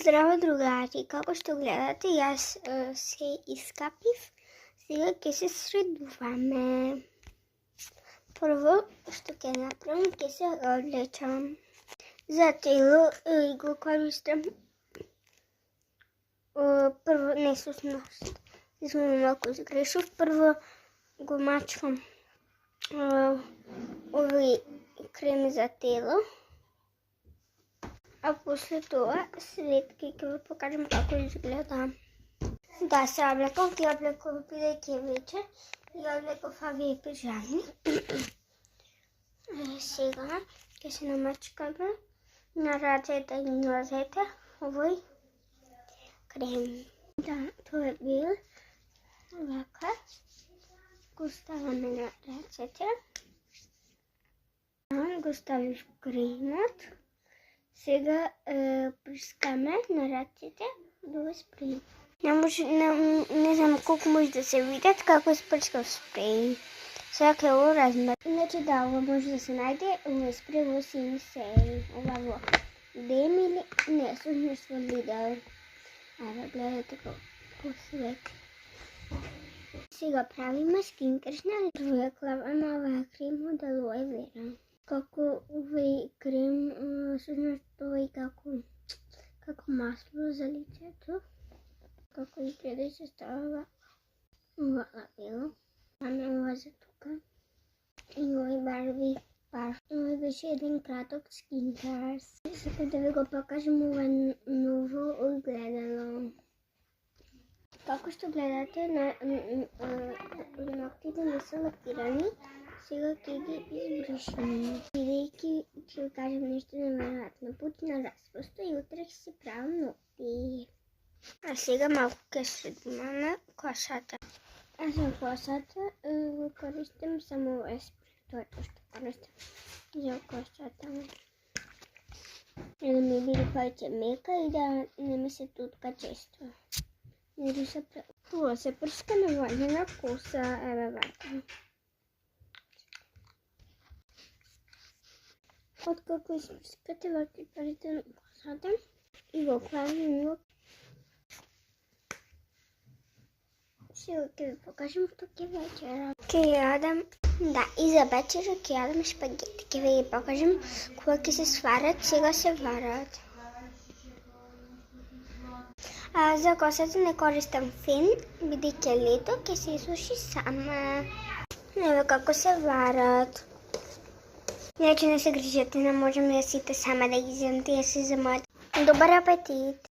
Здраво, другари, како што гледате, јас се искапив. Сега ќе се средуваме. Прво што ќе направам, ќе се облечам. За тело го користам прво не всушност. Малку сгрешив. Прво го мачвам овој крем за тело. А после тоа следки ќе ви покажам како изгледа. Да, се облеков, ги облеков бидејќи е вечер и облеков овие пижами. Сега ќе се намачкаме на рацете и нозете овој крем. Да, тоа е бил вака. Го ставаме на рацете. Го ставиш кремот. Сега прскаме на рацете до спреј. Не знам колку може да се видат како спрскав спреј. Сега ќе го размер. Иначе да, ова може да се најде во спреј во Синсеј. Ова во Дем или не, всушност во Лидл. Еве, гледате како свети. Сега правиме скинкершна. Прво клаваме оваа крем од алоe вера. Како овој крем, всушност тоа е како масло за лицето. Како изгледа и се става ова лабело. Аме ова за тука. И овој барби пар. Овој беше еден краток скинкерс. Сега да ви го покажам ова ново огледало. Како што гледате, ноктите не се лакирани. Сега ќе ги избришам. Бидејќи ќе ви кажам нешто неверојатно. Путна распросто и утре ќе си правам нокти. А сега малку ќе средуваме косата. А за косата го користам само овој спреј. Тоа е тоа што користам за косата. Да ми биде повеќе мека и да не ми се тутка често. Тоа се прска на војна коса, еве вака. Откако испрскате ваки парите на косата и го клавим во... Сега ќе ви покажам што ќе вечера. Ќе јадам, да, и за вечера ќе јадам шпагети. Ќе ви ги покажам кога ќе се сварат, сега се варат. А за косата не користам фен, бидејќи лето ќе се изсуши сама. Еве како се варат. Иначе не се грижете, не можам да сите сама да ги земам, тие се за мојот добар апетит.